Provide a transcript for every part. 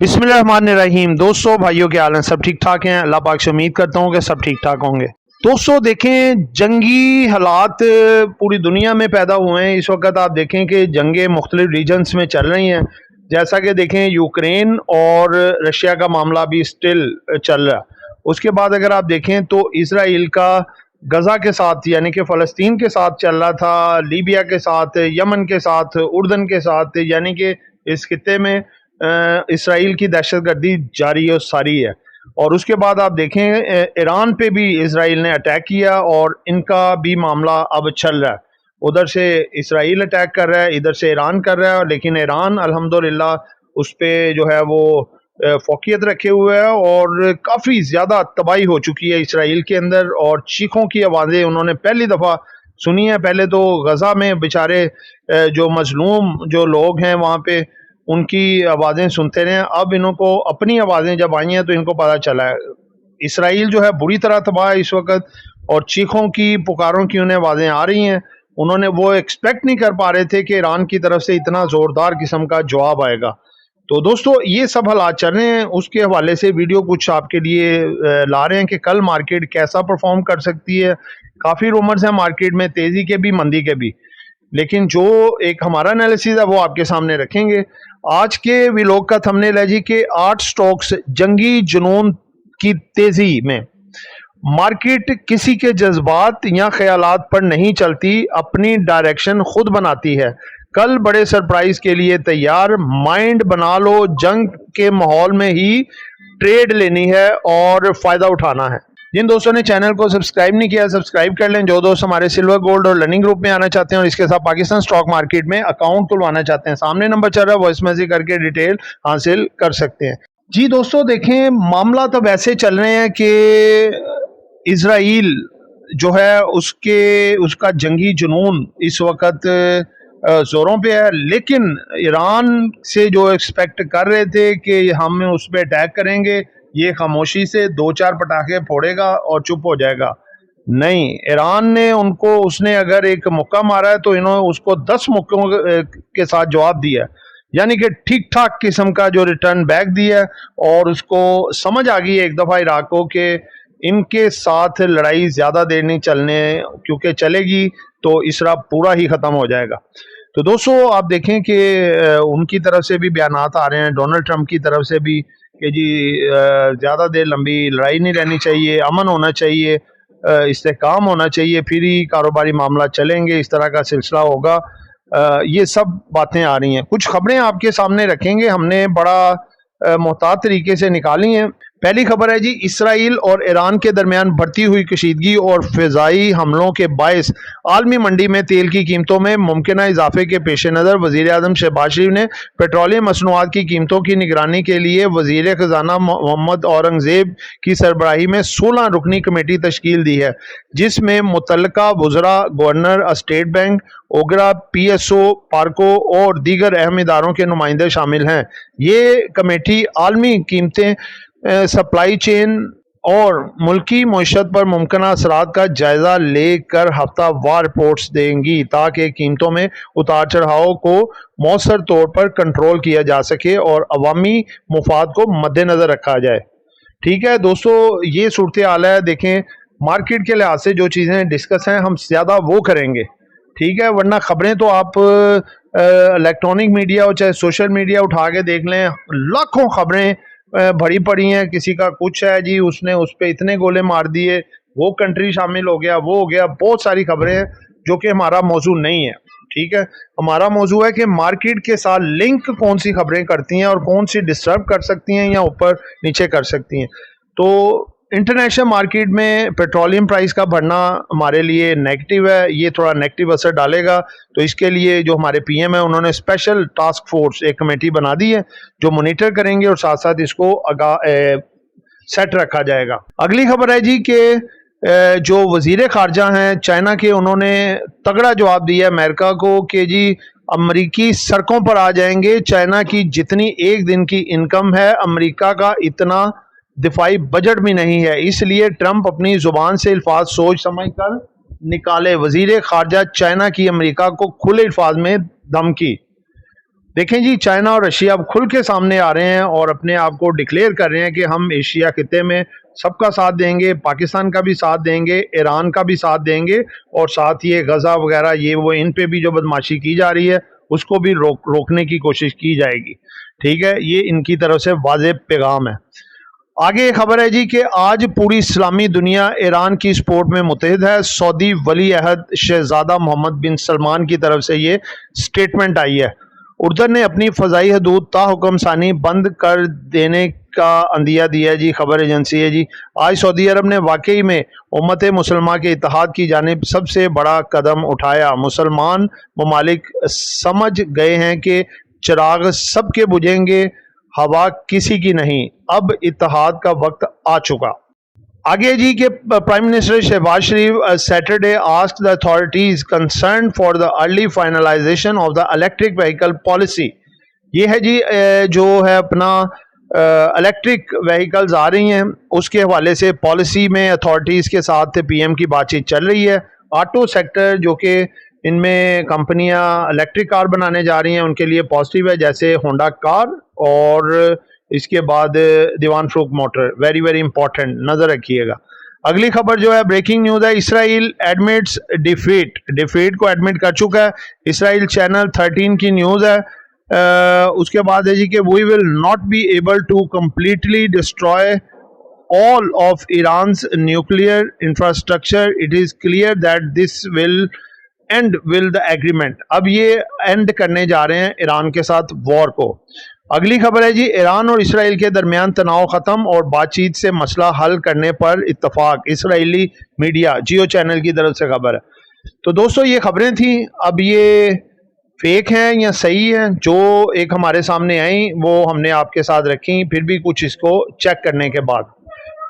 बिस्मिल्लाहिर्रहमानिर्रहीम। दोस्तों, भाइयों के हाल हैं? सब ठीक ठाक हैं? अल्लाह पाक से उम्मीद करता हूँ कि सब ठीक ठाक होंगे। दोस्तों देखें, जंगी हालात पूरी दुनिया में पैदा हुए हैं। इस वक्त आप देखें कि जंगें मुख्तलिफ रीजन्स में चल रही हैं। जैसा कि देखें, यूक्रेन और रशिया का मामला भी स्टिल चल रहा है। उसके बाद अगर आप देखें तो इसराइल का गजा के साथ यानी कि फ़लस्तीन के साथ चल रहा था, लीबिया के साथ, यमन के साथ, उर्दन के साथ, यानी कि इस खित्ते में इसराइल की दहशतगर्दी जारी और सारी है। और उसके बाद आप देखें, ईरान पे भी इसराइल ने अटैक किया और इनका भी मामला अब चल रहा है। उधर से इसराइल अटैक कर रहा है, इधर से ईरान कर रहा है, लेकिन ईरान अल्हम्दुलिल्लाह उस पे जो है वो फोकियत रखे हुए है और काफ़ी ज़्यादा तबाही हो चुकी है इसराइल के अंदर। और चीखों की आवाज़ें उन्होंने पहली दफ़ा सुनी है। पहले तो गजा में बेचारे जो मजलूम जो लोग हैं वहाँ पे, उनकी आवाज़ें सुनते रहे। अब इनको अपनी आवाज़ें जब आई हैं तो इनको पता चला है इसराइल जो है बुरी तरह तबाह है इस वक्त, और चीखों की पुकारों की उन्हें आवाज़ें आ रही हैं। उन्होंने वो एक्सपेक्ट नहीं कर पा रहे थे कि ईरान की तरफ से इतना ज़ोरदार किस्म का जवाब आएगा। तो दोस्तों, ये सब हालात चल रहे हैं। उसके हवाले से वीडियो कुछ आपके लिए ला रहे हैं कि कल मार्केट कैसा परफॉर्म कर सकती है। काफ़ी रूमर्स हैं मार्केट में, तेज़ी के भी मंदी के भी, लेकिन जो एक हमारा एनालिसिस है वो आपके सामने रखेंगे। आज के व्लॉग का थंबनेल है जी कि 8 स्टॉक्स जंगी जुनून की तेजी में। मार्केट किसी के जज्बात या ख्यालात पर नहीं चलती, अपनी डायरेक्शन खुद बनाती है। कल बड़े सरप्राइज के लिए तैयार, माइंड बना लो, जंग के माहौल में ही ट्रेड लेनी है और फायदा उठाना है। जिन दोस्तों ने चैनल को सब्सक्राइब नहीं किया, सब्सक्राइब कर लें। जो दोस्त हमारे सिल्वर, गोल्ड और लर्निंग ग्रुप में आना चाहते हैं और इसके साथ पाकिस्तान स्टॉक मार्केट में अकाउंट खुलवाना चाहते हैं, सामने नंबर चल रहा है, वॉइस मैसेज करके डिटेल हासिल कर सकते हैं। जी दोस्तों देखें, मामला तो वैसे चल रहे हैं कि इसराइल जो है उसका जंगी जुनून इस वक्त जोरों पे है, लेकिन ईरान से जो एक्सपेक्ट कर रहे थे कि हम उस पर अटैक करेंगे, ये खामोशी से 2-4 पटाखे फोड़ेगा और चुप हो जाएगा। नहीं, ईरान ने उसने अगर एक मुक्का मारा है तो इन्होंने उसको 10 मुक्कों के साथ जवाब दिया है, यानी कि ठीक ठाक किस्म का जो रिटर्न बैक दिया है। और उसको समझ आ गई है एक दफ़ा इराक को कि इनके साथ लड़ाई ज़्यादा देर नहीं चलने, क्योंकि चलेगी तो इसरा पूरा ही ख़त्म हो जाएगा। तो दोस्तों आप देखें कि उनकी तरफ से भी बयानात आ रहे हैं, डोनाल्ड ट्रंप की तरफ से भी, कि जी ज़्यादा देर लंबी लड़ाई नहीं रहनी चाहिए, अमन होना चाहिए, इस्तेहकाम होना चाहिए, फिर ही कारोबारी मामला चलेंगे, इस तरह का सिलसिला होगा। ये सब बातें आ रही हैं। कुछ खबरें आपके सामने रखेंगे, हमने बड़ा मोहतात तरीके से निकाली हैं। पहली खबर है जी, इसराइल और ईरान के दरमियान बढ़ती हुई कशीदगी और फ़िज़ाई हमलों के बायस आलमी मंडी में तेल की कीमतों में मुमकिन इजाफे के पेश नज़र वज़ीर आज़म शहबाज शरीफ ने पेट्रोलियम मसनूआत की कीमतों की निगरानी के लिए वज़ीर ख़जाना मोहम्मद औरंगज़ेब की सरबराही में 16 रुकनी कमेटी तश्कील दी है, जिसमें मुतल्लका वज़रा, गवर्नर, स्टेट बैंक, ओगरा, PSO, पार्को और दीगर अहम इदारों के नुमाइंदे शामिल हैं। ये कमेटी आलमी कीमतें, सप्लाई चेन और मुल्की मईशत पर मुमकिन असरात का जायजा लेकर हफ्तावार रिपोर्ट्स देंगी, ताकि कीमतों में उतार चढ़ाव को मौसर तौर पर कंट्रोल किया जा सके और अवामी मुफाद को मद्देनजर रखा जाए। ठीक है दोस्तों, ये सूरत हाल है। देखें, मार्केट के लिहाज से जो चीज़ें डिस्कस हैं हम ज़्यादा वो करेंगे, ठीक है, वरना खबरें तो आप इलेक्ट्रॉनिक मीडिया और चाहे सोशल मीडिया उठा के देख लें, लाखों खबरें भरी पड़ी हैं। किसी का कुछ है जी, उसने उस पर इतने गोले मार दिए, वो कंट्री शामिल हो गया, वो हो गया, बहुत सारी खबरें हैं जो कि हमारा मौजू नहीं है। ठीक है, हमारा मौजू है कि मार्केट के साथ लिंक कौन सी खबरें करती हैं और कौन सी डिस्टर्ब कर सकती हैं या ऊपर नीचे कर सकती हैं। तो इंटरनेशनल मार्केट में पेट्रोलियम प्राइस का बढ़ना हमारे लिए नेगेटिव है, ये थोड़ा नेगेटिव असर डालेगा। तो इसके लिए जो हमारे PM है, उन्होंने स्पेशल टास्क फोर्स एक कमेटी बना दी है जो मॉनिटर करेंगे और साथ साथ इसको सेट रखा जाएगा। अगली खबर है जी कि जो वजीर खारजा हैं चाइना के, उन्होंने तगड़ा जवाब दिया अमेरिका को कि जी अमरीकी सड़कों पर आ जाएंगे। चाइना की जितनी एक दिन की इनकम है, अमरीका का इतना दिफाई बजट भी नहीं है, इसलिए ट्रंप अपनी जुबान से अल्फाज सोच समझ कर निकाले। वजीर खारजा चाइना की अमरीका को खुले अल्फाज में धमकी। देखें जी, चाइना और रशिया अब खुल के सामने आ रहे हैं और अपने आप को डिक्लेयर कर रहे हैं कि हम एशिया खिते में सबका साथ देंगे, पाकिस्तान का भी साथ देंगे, ईरान का भी साथ देंगे और साथ ये गज़ा वगैरह ये वो इन पे भी जो बदमाशी की जा रही है उसको भी रोकने की कोशिश की जाएगी। ठीक है, ये इनकी तरफ से वाज़ेह पैगाम है। आगे खबर है जी कि आज पूरी इस्लामी दुनिया ईरान की सपोर्ट में मुतहद है। सऊदी वली अहद शहजादा मोहम्मद बिन सलमान की तरफ से ये स्टेटमेंट आई है। उर्दन ने अपनी फ़ज़ाई हदूद ताहुक्म सानी बंद कर देने का अंदिया दिया है जी, खबर एजेंसी है जी। आज सऊदी अरब ने वाकई में उम्मत मुसलमान के इत्तेहाद की जानिब सबसे बड़ा कदम उठाया। मुसलमान ममालिक समझ गए हैं कि चिराग सबके बुझेंगे, हवा किसी की नहीं, अब इत्तेहाद का वक्त आ चुका। आगे जी के prime minister Shahbaz Sharif Saturday asked the authorities concern for the early finalisation of the electric vehicle policy. ये है जी जो है अपना इलेक्ट्रिक व्हीकल्स आ रही हैं उसके हवाले से पॉलिसी में अथॉरिटीज़ के साथ पीएम की बातचीत चल रही है। ऑटो सेक्टर जो कि इनमें कंपनियां इलेक्ट्रिक कार बनाने जा रही हैं उनके लिए पॉजिटिव है, जैसे होंडा कार और इसके बाद दीवान फ्रूक मोटर, वेरी वेरी इंपॉर्टेंट, नज़र रखिएगा। अगली खबर जो है ब्रेकिंग न्यूज़ है, इसराइल एडमिट्स डिफीट को एडमिट कर चुका है। इसराइल चैनल 13 की न्यूज़ है। उसके बाद है जी कि we will not be able to completely destroy all of Iran's nuclear infrastructure, it is clear that this will end will the agreement. अब ये एंड करने जा रहे हैं ईरान के साथ वॉर को। अगली खबर है जी ईरान और इसराइल के दरमियान तनाव खत्म और बातचीत से मसला हल करने पर इत्तफाक, इसराइली मीडिया जियो चैनल की तरफ से खबर है। तो दोस्तों ये खबरें थी, अब ये फेक हैं या सही हैं जो एक हमारे सामने आई वो हमने आपके साथ रखी, फिर भी कुछ इसको चेक करने के बाद।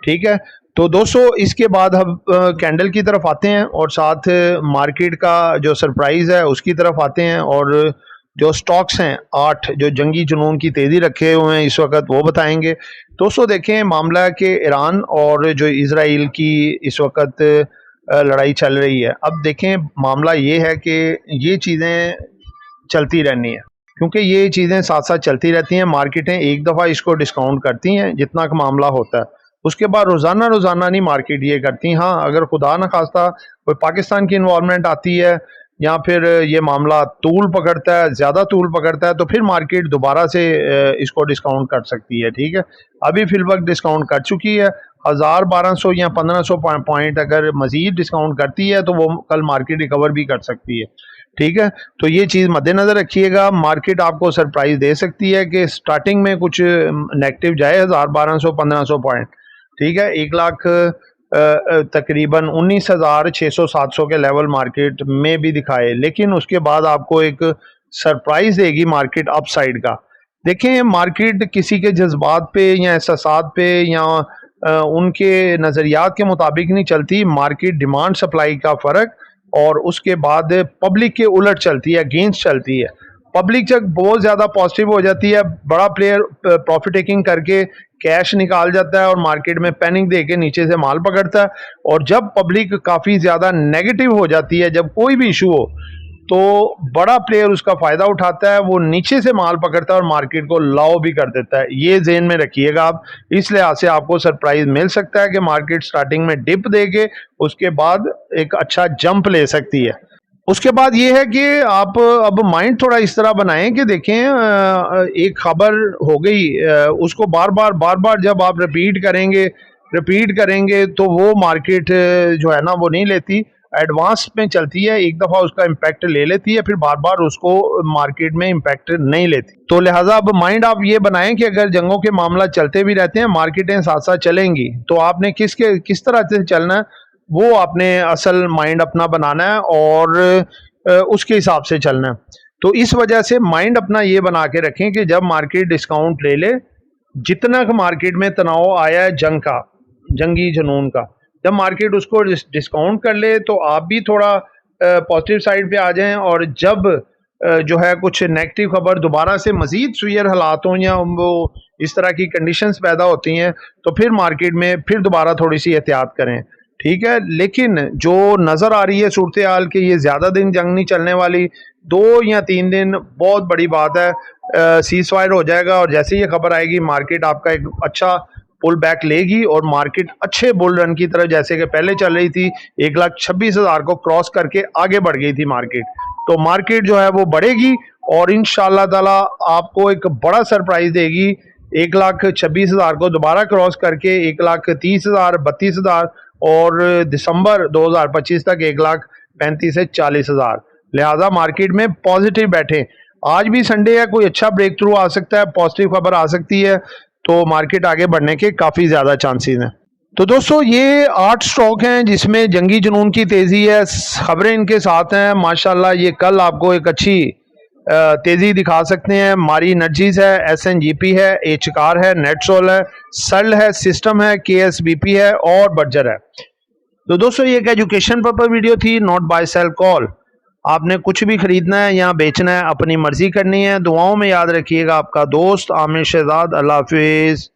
ठीक है, तो दोस्तों इसके बाद हम कैंडल की तरफ आते हैं और साथ मार्केट का जो सरप्राइज़ है उसकी तरफ आते हैं और जो स्टॉक्स हैं 8 जो जंगी जुनून की तेज़ी रखे हुए हैं इस वक्त वो बताएंगे। दोस्तों देखें मामला कि ईरान और जो इजराइल की इस वक्त लड़ाई चल रही है। अब देखें मामला ये है कि ये चीज़ें चलती रहनी है क्योंकि ये चीज़ें साथ साथ चलती रहती हैं। मार्केटें एक दफ़ा इसको डिस्काउंट करती हैं जितना का मामला होता है, उसके बाद रोज़ाना नहीं मार्केट ये करती। हाँ, अगर खुदा न खास्ता कोई पाकिस्तान की इन्वॉल्वमेंट आती है या फिर ये मामला तूल पकड़ता है, ज़्यादा तूल पकड़ता है, तो फिर मार्केट दोबारा से इसको डिस्काउंट कर सकती है। ठीक है, अभी फिल वक्त डिस्काउंट कर चुकी है। 1200 या 1500 पॉइंट अगर मज़ीद डिस्काउंट करती है तो वो कल मार्केट रिकवर भी कर सकती है। ठीक है, तो ये चीज़ मद्देनज़र रखिएगा। मार्केट आपको सरप्राइज़ दे सकती है कि स्टार्टिंग में कुछ नेगेटिव जाए 1200-1500 पॉइंट। ठीक है, 1 लाख तकरीबन 19,600-700 के लेवल मार्केट में भी दिखाए, लेकिन उसके बाद आपको एक सरप्राइज़ देगी मार्केट अपसाइड का। देखें मार्केट किसी के जज्बात पे या एहसासात पे या उनके नज़रियात के मुताबिक नहीं चलती। मार्केट डिमांड सप्लाई का फ़र्क और उसके बाद पब्लिक के उलट चलती है, अगेंस्ट चलती है। पब्लिक जब बहुत ज़्यादा पॉजिटिव हो जाती है, बड़ा प्लेयर प्रॉफिट टेकिंग करके कैश निकाल जाता है और मार्केट में पैनिक दे के नीचे से माल पकड़ता है। और जब पब्लिक काफ़ी ज़्यादा नेगेटिव हो जाती है, जब कोई भी इशू हो तो बड़ा प्लेयर उसका फ़ायदा उठाता है, वो नीचे से माल पकड़ता है और मार्केट को लॉ भी कर देता है। ये ज़हन में रखिएगा आप। इस लिहाज से आपको सरप्राइज़ मिल सकता है कि मार्केट स्टार्टिंग में डिप देके उसके बाद एक अच्छा जंप ले सकती है। उसके बाद ये है कि आप अब माइंड थोड़ा इस तरह बनाएं कि देखें एक खबर हो गई, उसको बार बार जब आप रिपीट करेंगे तो वो मार्केट जो है ना वो नहीं लेती, एडवांस में चलती है। एक दफ़ा उसका इम्पैक्ट ले लेती है, फिर बार बार उसको मार्केट में इम्पैक्ट नहीं लेती। तो लिहाजा अब माइंड आप ये बनाएं कि अगर जंगों के मामला चलते भी रहते हैं, मार्केटें साथ साथ चलेंगी, तो आपने किस तरह से चलना है वो आपने असल माइंड अपना बनाना है और उसके हिसाब से चलना है। तो इस वजह से माइंड अपना ये बना के रखें कि जब मार्केट डिस्काउंट ले ले, जितना मार्केट में तनाव आया है जंगी जुनून का, जब मार्केट उसको डिस्काउंट कर ले तो आप भी थोड़ा पॉजिटिव साइड पे आ जाएं। और जब जो है कुछ नेगेटिव खबर दोबारा से मज़ीद सुयर हालात हों या वो इस तरह की कंडीशंस पैदा होती हैं तो फिर मार्केट में फिर दोबारा थोड़ी सी एहतियात करें। ठीक है, लेकिन जो नज़र आ रही है सूरत हाल कि ये ज़्यादा दिन जंग नहीं चलने वाली, 2 या 3 दिन बहुत बड़ी बात है, सीज फायर हो जाएगा और जैसे ही ये खबर आएगी मार्केट आपका एक अच्छा पुल बैक लेगी और मार्केट अच्छे बुल रन की तरफ जैसे कि पहले चल रही थी 1,26,000 को क्रॉस करके आगे बढ़ गई थी मार्केट। तो मार्केट जो है वो बढ़ेगी और इंशाल्लाह ताला आपको एक बड़ा सरप्राइज देगी। 1,26,000 को दोबारा क्रॉस करके 1,30,000, 32,000 और दिसंबर 2025 तक 1,35,000 से 40,000। लिहाजा मार्केट में पॉजिटिव बैठे। आज भी संडे है, कोई अच्छा ब्रेक थ्रू आ सकता है, पॉजिटिव खबर आ सकती है, तो मार्केट आगे बढ़ने के काफ़ी ज़्यादा चांसेस हैं। तो दोस्तों ये 8 स्टॉक हैं जिसमें जंगी जुनून की तेज़ी है, खबरें इनके साथ हैं माशाल्लाह। ये कल आपको एक अच्छी तेज़ी दिखा सकते हैं। मारी एनर्जीज है, SNGP है, एचकार है, नेटसोल है, सर्ल है, सिस्टम है, KSBP है और बर्जर है। तो दोस्तों ये एक एजुकेशन पर्पस वीडियो थी, नॉट बाय सेल कॉल। आपने कुछ भी खरीदना है या बेचना है अपनी मर्जी करनी है। दुआओं में याद रखिएगा। आपका दोस्त आमिर शहजाद। अल्लाह हाफिज़।